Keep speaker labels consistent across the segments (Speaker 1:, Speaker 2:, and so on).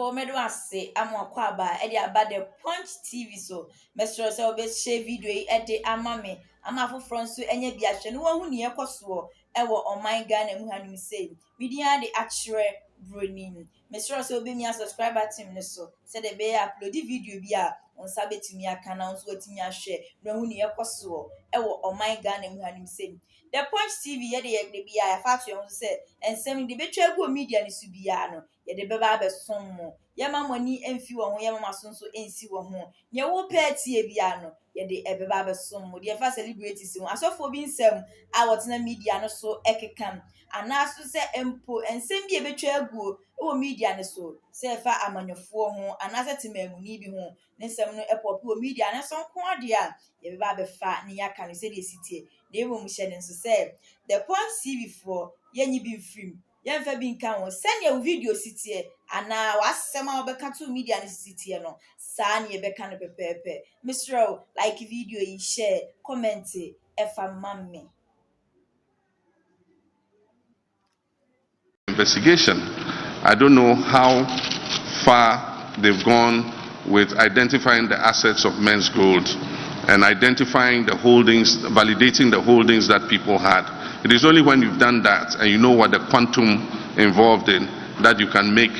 Speaker 1: for me do ase amwakwa ba e dey aba the Punch TV so mesro say obe share video e dey ama me ama foforo nso enye bi ahwe no wahu ne yekoso e wo oman Ghana mu hanim say media dey akire bronin mesro say obe mi subscriber team ne so say dey be upload video bi a onsa betimi aka na nso watimi ahwe no wahu ne yekoso e wo oman Ghana mu hanim say the Punch TV ye dey bi a fa to yon say ensem dey betwa gu media ne su bia no ye de beba be sommo ye mamoni emfi wo ho ye mama sonso ensi wo ho ye wo party bia no ye de ebeba be sommo de fa celebrities ho asofo bi nsem a wotena media no so ekekam anaso se empo ensem bi ebetwa aguo wo media ne so se fa amanyofo ho anase temamuni bi ho ne nsem no epop wo media ne so nko ade a ye beba be fa ne yaka no se de sitie de ebo mu hye ne so se the Punch TV for ye nyi bi film yemfa bi nka ho send your video sitie ana wasema obeka to media ne sitie no sa ne beka no pepepe Mr. like video yi share comment efa mamme
Speaker 2: investigation. I don't know how far they've gone with identifying the assets of Men's Gold and identifying the holdings, validating the holdings that people had. It is only when you've done that and you know what the quantum involved in that you can make,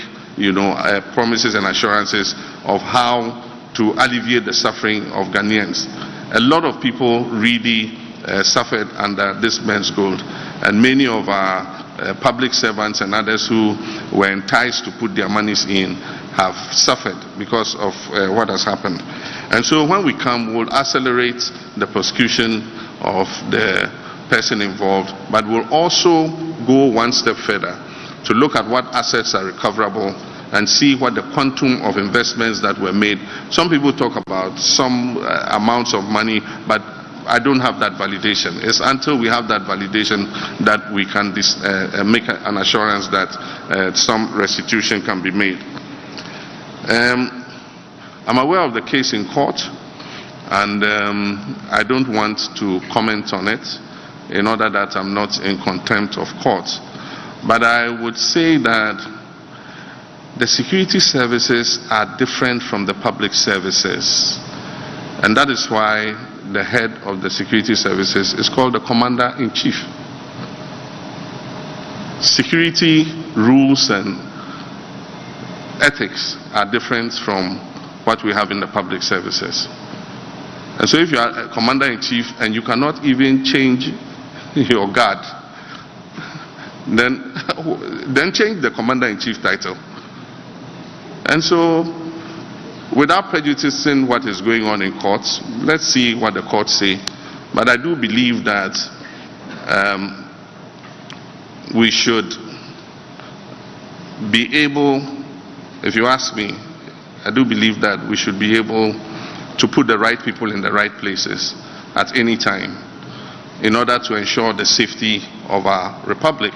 Speaker 2: promises and assurances of how to alleviate the suffering of Ghanaians. A lot of people really suffered under this Men's Gold, and many of our public servants and others who were enticed to put their monies in have suffered because of what has happened. And so when we come, we'll accelerate the prosecution of the person involved, but we'll also go one step further to look at what assets are recoverable and see what the quantum of investments that were made. Some people talk about some amounts of money, but I don't have that validation. It's until we have that validation that we can make an assurance that some restitution can be made. I'm aware of the case in court, and I don't want to comment on it in order that I'm not in contempt of court. But I would say that the security services are different from the public services, and that is why the head of the security services is called the Commander-in-Chief. Security rules and ethics are different from what we have in the public services. And so if you are a Commander-in-Chief and you cannot even change your guard, then change the Commander-in-Chief title. And so, without prejudicing what is going on in courts, let's see what the courts say. But I do believe that we should be able, if you ask me, I do believe that we should be able to put the right people in the right places at any time in order to ensure the safety of our republic.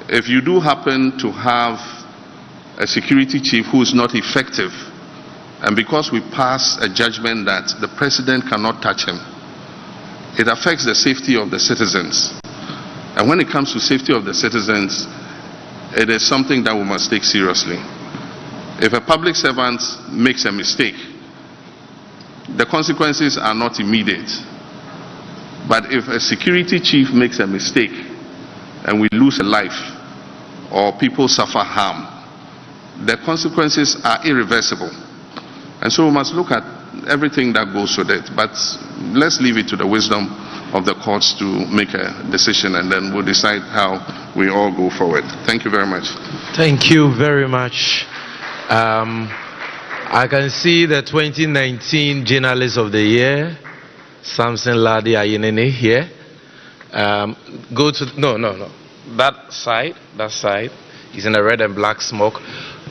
Speaker 2: If you do happen to have a security chief who is not effective, and because we pass a judgment that the president cannot touch him, it affects the safety of the citizens. And when it comes to safety of the citizens, it is something that we must take seriously. If a public servant makes a mistake, the consequences are not immediate. But if a security chief makes a mistake and we lose a life or people suffer harm, the consequences are irreversible. And so we must look at everything that goes with it. But let's leave it to the wisdom of the courts to make a decision, and then we'll decide how we all go forward. Thank you very much.
Speaker 3: Thank you very much. I can see the 2019 Journalist of the Year, Samson Ladi Ayinene here. Go to, no. That side. He's in a red and black smoke.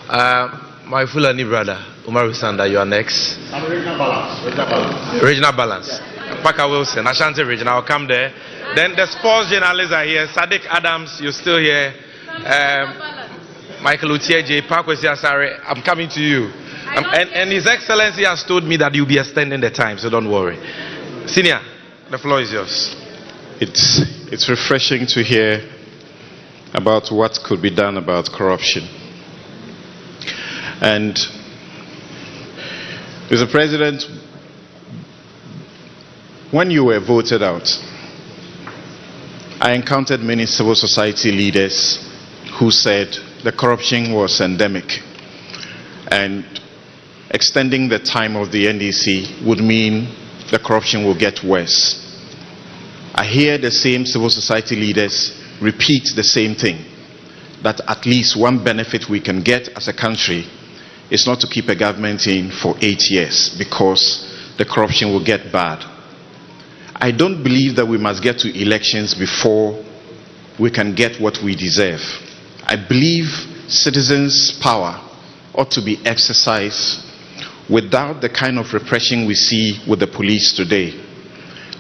Speaker 3: My Fulani brother, Umar Sanda, you are next. Regional Balance. Parker Wilson, Ashanti Region, I'll come there. Then the sports journalists are here. Sadiq Adams, you're still here. Michael Utieje, Parkwesi Asare, I'm coming to you. And His Excellency has told me that you'll be extending the time, so don't worry. Senior, the floor is yours.
Speaker 4: It's refreshing to hear about what could be done about corruption. And Mr. President, when you were voted out, I encountered many civil society leaders who said the corruption was endemic, and extending the time of the NDC would mean the corruption will get worse. I hear the same civil society leaders repeat the same thing, that at least one benefit we can get as a country is not to keep a government in for 8 years, because the corruption will get bad. I don't believe that we must get to elections before we can get what we deserve. I believe citizens' power ought to be exercised without the kind of repression we see with the police today,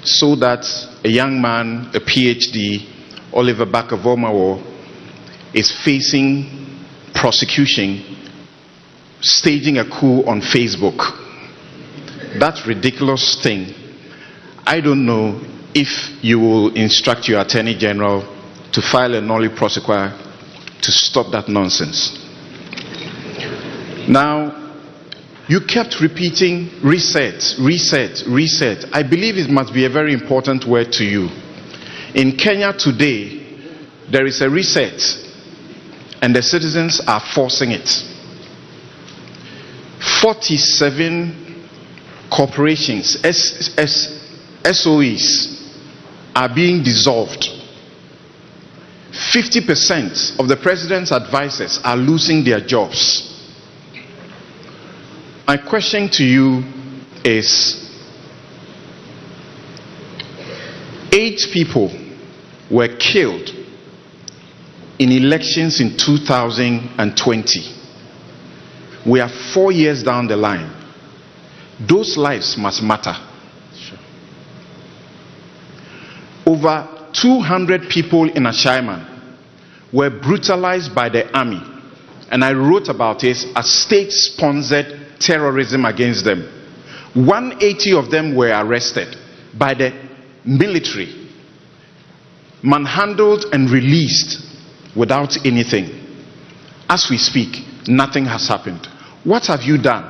Speaker 4: so that a young man, a PhD, Oliver Barker-Vormawor, is facing prosecution, staging a coup on Facebook. That ridiculous thing. I don't know if you will instruct your Attorney General to file a nolle prosequi to stop that nonsense. Now, you kept repeating reset, reset, reset. I believe it must be a very important word to you. In Kenya today, there is a reset, and the citizens are forcing it. 47 corporations, SOEs, are being dissolved. 50% of the president's advisors are losing their jobs. My question to you is, 8 people were killed in elections in 2020. We are 4 years down the line. Those lives must matter. Sure. Over 200 people in Ashaiman were brutalized by the army, and I wrote about it as state-sponsored terrorism against them. 180 of them were arrested by the military, manhandled and released without anything. As we speak, nothing has happened. What have you done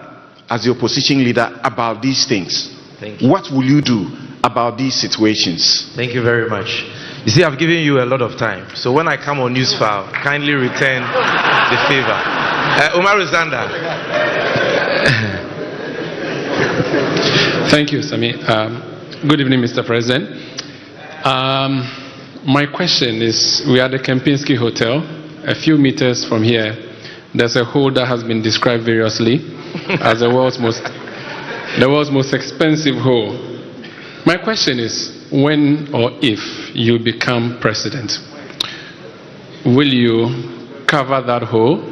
Speaker 4: as the opposition leader about these things?
Speaker 3: Thank you.
Speaker 4: What will you do about these situations?
Speaker 3: Thank you very much. You see, I've given you a lot of time, so when I come on Newsfile, kindly return the favor. Umar Zanda.
Speaker 5: Thank you, Sami. Good evening, Mr. President. My question is, we are at the Kempinski Hotel. A few meters from here, there's a hole that has been described variously as the world's most expensive hole. My question is, when or if you become president, will you cover that hole,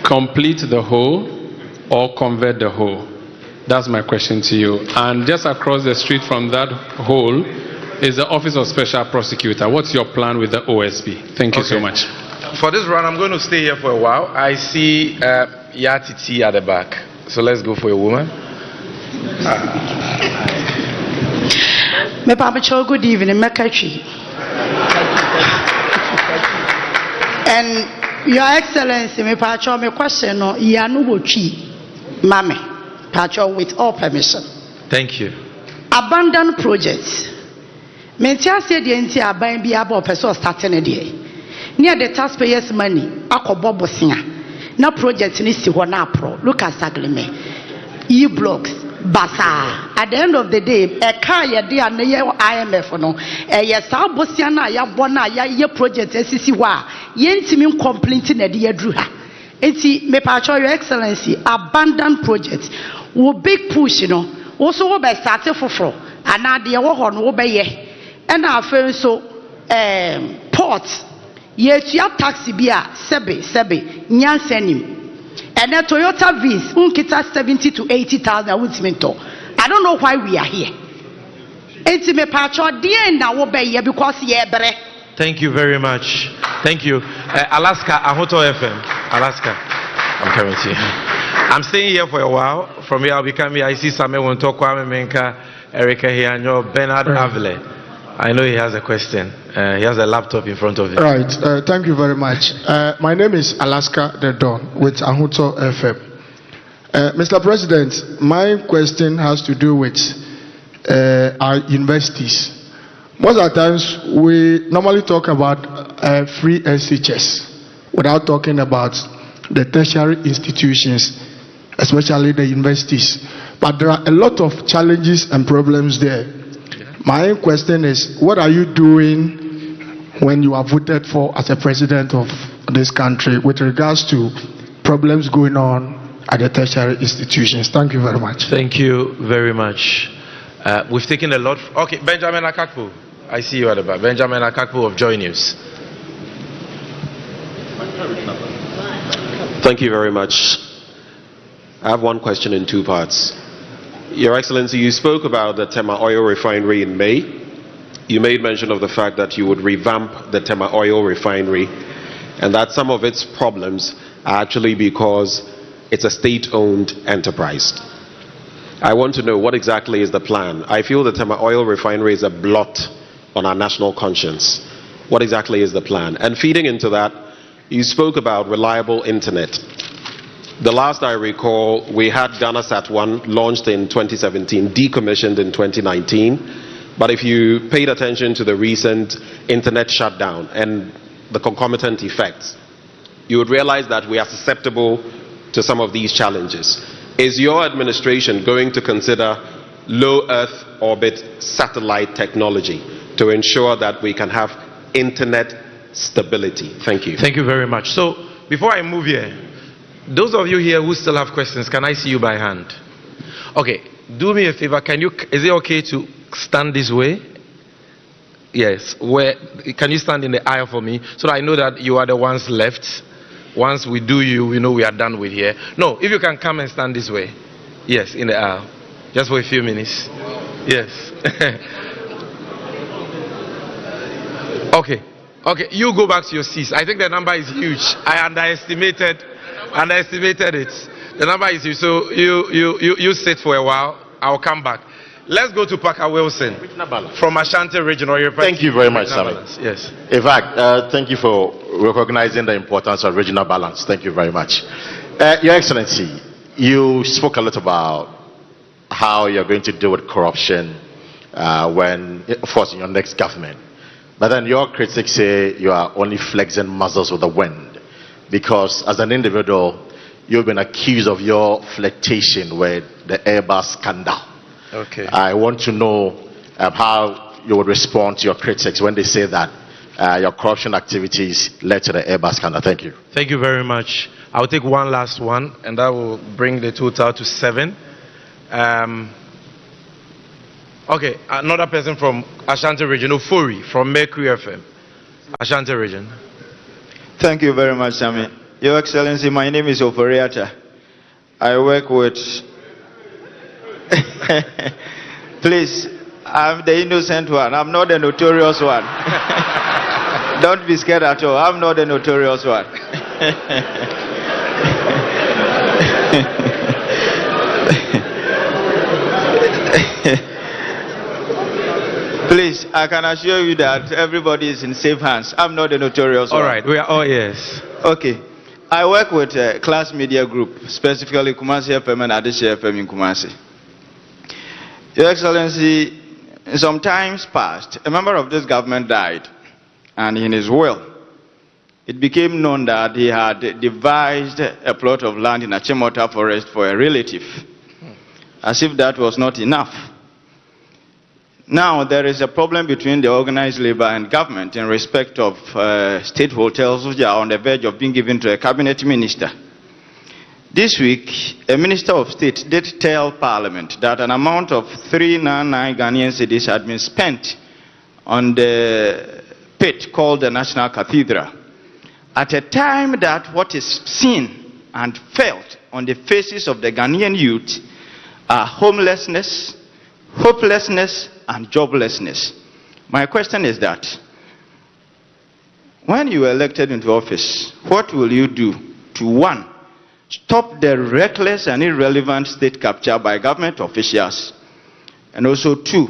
Speaker 5: complete the hole, or convert the hole? That's my question to you. And just across the street from that hole is the Office of Special Prosecutor. What's your plan with the OSP? Thank you so much.
Speaker 3: For this round, I'm going to stay here for a while. I see Yati T at the back. So let's go for a woman.
Speaker 6: Good evening, Mekachi. And Your Excellency, my question Yanubochi Mame, Pacho, with all permission.
Speaker 3: Thank you.
Speaker 6: Abandoned projects. Mentia said the entire buying be able to starting a day. Near the taxpayers' money, Akobobo Singer. No project needs to one up pro. Look at Saglime. E-blocks, Basa. At the end of the day, a car ya dear IMF no. Ya Sabosiana, ya Bona, ya project SCC wa. Yentimin completing a dear Druha. Eti me pacho Your Excellency, abandoned projects. Wo big push, you know. Also wo by starting for fro. And now the war wo by ye. And our firm so ports. Yet you have taxi beer, sebe, nyansenim. And a Toyota Viz, unkita 70 to 80,000 I don't know why we are here. It's me pacho dear now obey because ye bre.
Speaker 3: Thank you very much. Thank you. Alaska, Ahoto FM. Alaska. I'm coming to you. I'm staying here for a while. From here I'll be coming. I see Samuel Wontokwa Menka, Erica Hianyo, Bernard Avile. I know he has a question. He has a laptop in front of him.
Speaker 7: Right. Thank you very much. My name is Alaska the Don with Ahuto FM. Mr. President, my question has to do with our universities. Most of the times, we normally talk about free SHS without talking about the tertiary institutions, especially the universities. But there are a lot of challenges and problems there. My question is, what are you doing when you are voted for as a president of this country with regards to problems going on at the tertiary institutions? Thank you very much.
Speaker 3: Thank you very much. We've taken a lot. Okay, Benjamin Akakpo. I see you at the back. Benjamin Akakpo of Joy News.
Speaker 8: Thank you very much. I have one question in two parts. Your Excellency, you spoke about the Tema oil refinery in May. You made mention of the fact that you would revamp the Tema oil refinery and that some of its problems are actually because it's a state-owned enterprise. I want to know what exactly is the plan. I feel the Tema oil refinery is a blot on our national conscience. What exactly is the plan? And feeding into that, you spoke about reliable internet. The last I recall, we had GhanaSat 1 launched in 2017, decommissioned in 2019. But if you paid attention to the recent internet shutdown and the concomitant effects, you would realize that we are susceptible to some of these challenges. Is your administration going to consider low Earth orbit satellite technology to ensure that we can have internet stability? Thank you.
Speaker 3: Thank you very much. So, before I move here, those of you here who still have questions, can I see you by hand? Okay, do me a favor. Is it okay to stand this way? Yes. Can you stand in the aisle for me so that I know that you are the ones left? Once we do we know we are done with here. No, if you can come and stand this way. Yes, in the aisle. Just for a few minutes. Yes. Okay. Okay, you go back to your seats. I think the number is huge. I underestimated it. The number is huge. So you sit for a while. I'll come back. Let's go to Parker Wilson from Ashanti Region.
Speaker 9: Thank you very much, Sammy.
Speaker 3: Yes.
Speaker 9: In fact, thank you for recognizing the importance of regional balance. Thank you very much. Your Excellency, you spoke a lot about how you're going to deal with corruption when, of course, in your next government. But then your critics say you are only flexing muscles with the wind, because as an individual, you've been accused of your flirtation with the Airbus scandal.
Speaker 3: Okay.
Speaker 9: I want to know how you would respond to your critics when they say that your corruption activities led to the Airbus scandal. Thank you.
Speaker 3: Thank you very much. I'll take one last one, and that will bring the total to 7. Okay, another person from Ashanti Region, Ofori from Mercury FM, Ashanti Region.
Speaker 10: Thank you very much, Sammy. Your Excellency, my name is Oforiata. I work with... Please, I'm the innocent one. I'm not the notorious one. Don't be scared at all. I'm not the notorious one. Please, I can assure you that everybody is in safe hands. I'm not the notorious one.
Speaker 3: All right, we are all yes.
Speaker 10: Okay. I work with a class media group, specifically Kumasi FM and Adeshe FM in Kumasi. Your Excellency, in some times past, a member of this government died, and in his will, it became known that he had devised a plot of land in Achimota Forest for a relative, as if that was not enough. Now, there is a problem between the organized labor and government in respect of state hotels which are on the verge of being given to a cabinet minister. This week, a minister of state did tell Parliament that an amount of 399 Ghanaian cedis had been spent on the pit called the National Cathedral, at a time that what is seen and felt on the faces of the Ghanaian youth are homelessness, hopelessness, and joblessness. My question is that, when you are elected into office, what will you do to, 1, stop the reckless and irrelevant state capture by government officials, and also 2,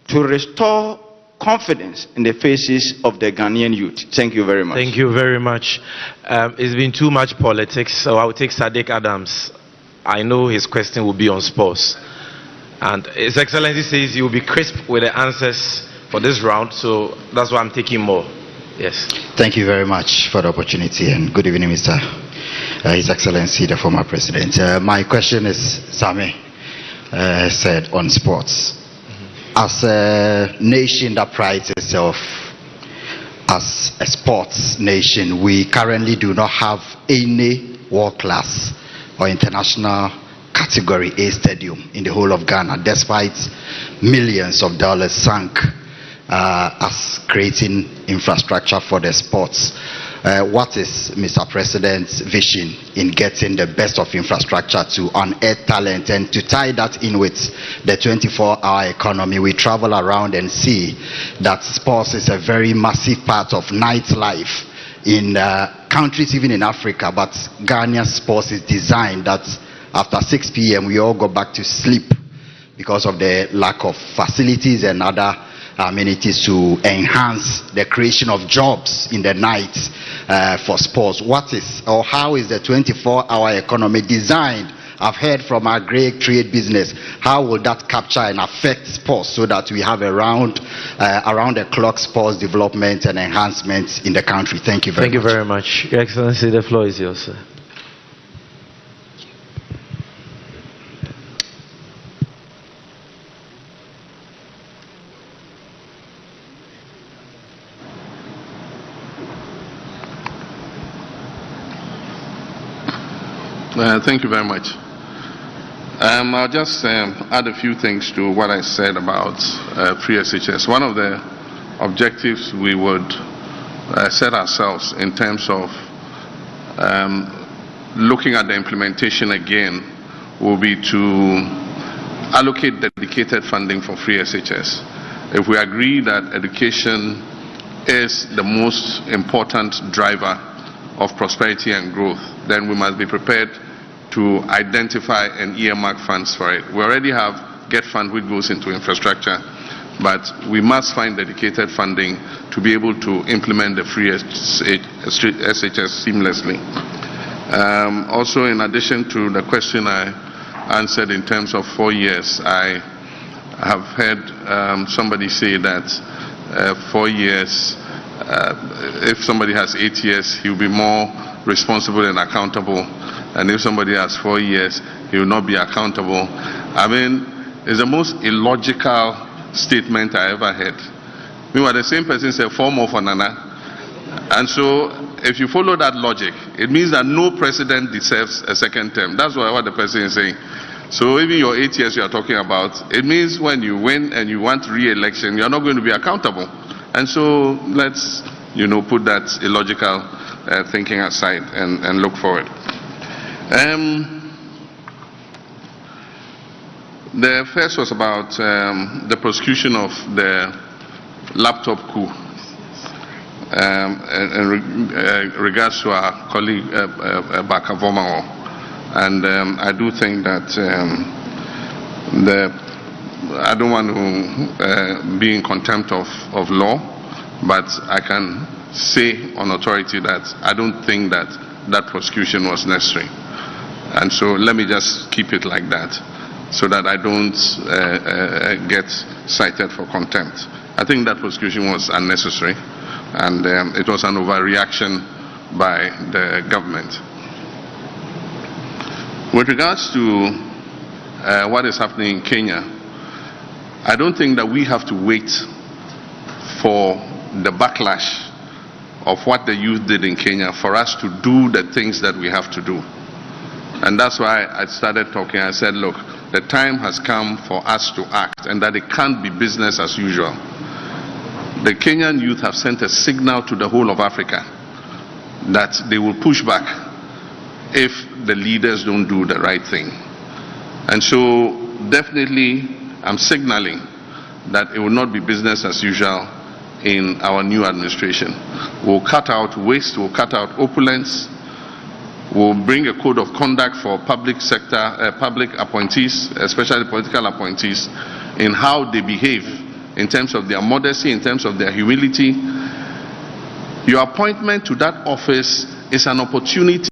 Speaker 10: to restore confidence in the faces of the Ghanaian youth. Thank you very much.
Speaker 3: Thank you very much. It's been too much politics, so I'll take Sadiq Adams. I know his question will be on sports. And His Excellency says he will be crisp with the answers for this round, so that's why I'm taking more. Yes.
Speaker 11: Thank you very much for the opportunity, and good evening, Mr. His Excellency, the former president. My question is, Sami said, on sports. As a nation that prides itself as a sports nation, we currently do not have any world-class or international category A stadium in the whole of Ghana, despite millions of dollars sunk as creating infrastructure for the sports. What is Mr. President's vision in getting the best of infrastructure to unearth talent, and to tie that in with the 24-hour economy? We travel around and see that sports is a very massive part of nightlife in countries even in Africa, but Ghanaian sports is designed that after 6 p.m. we all go back to sleep because of the lack of facilities and other amenities to enhance the creation of jobs in the night for sports. What is, or how is the 24-hour economy designed? I've heard from our great trade business. How will that capture and affect sports so that we have around the clock sports development and enhancements in the country? Thank you very much.
Speaker 3: Thank you very much. Your Excellency, the floor is yours, sir.
Speaker 2: Thank you very much. I'll just add a few things to what I said about pre-SHS. One of the objectives we would set ourselves in terms of looking at the implementation again will be to allocate dedicated funding for free SHS. If we agree that education is the most important driver of prosperity and growth, then we must be prepared to identify and earmark funds for it. We already have GET Fund, which goes into infrastructure, but we must find dedicated funding to be able to implement the free SHS seamlessly. Also, in addition to the question I answered in terms of 4 years, I have heard somebody say that 4 years, if somebody has 8 years, he will be more responsible and accountable, and if somebody has 4 years, he will not be accountable. I mean, it's the most illogical statement I ever heard. Meanwhile, the same person said 4 more for Nana. And so, if you follow that logic, it means that no president deserves a second term. That's what the person is saying. So even your 8 years you are talking about, it means when you win and you want re-election, you are not going to be accountable. And so let's, put that illogical thinking aside and look forward. The first was about the prosecution of the laptop coup in regards to our colleague Bakavomao. And I do think that I don't want to be in contempt of law, but I can say on authority that I don't think that that prosecution was necessary. And so let me just keep it like that, so that I don't get cited for contempt. I think that prosecution was unnecessary, and it was an overreaction by the government. With regards to what is happening in Kenya, I don't think that we have to wait for the backlash of what the youth did in Kenya for us to do the things that we have to do. And that's why I started talking. I said, look, the time has come for us to act, and that it can't be business as usual. The Kenyan youth have sent a signal to the whole of Africa that they will push back if the leaders don't do the right thing. And so definitely I'm signaling that it will not be business as usual in our new administration. We'll cut out waste, we'll cut out opulence, we'll bring a code of conduct for public sector, public appointees, especially political appointees, in how they behave in terms of their modesty, in terms of their humility. Your appointment to that office is an opportunity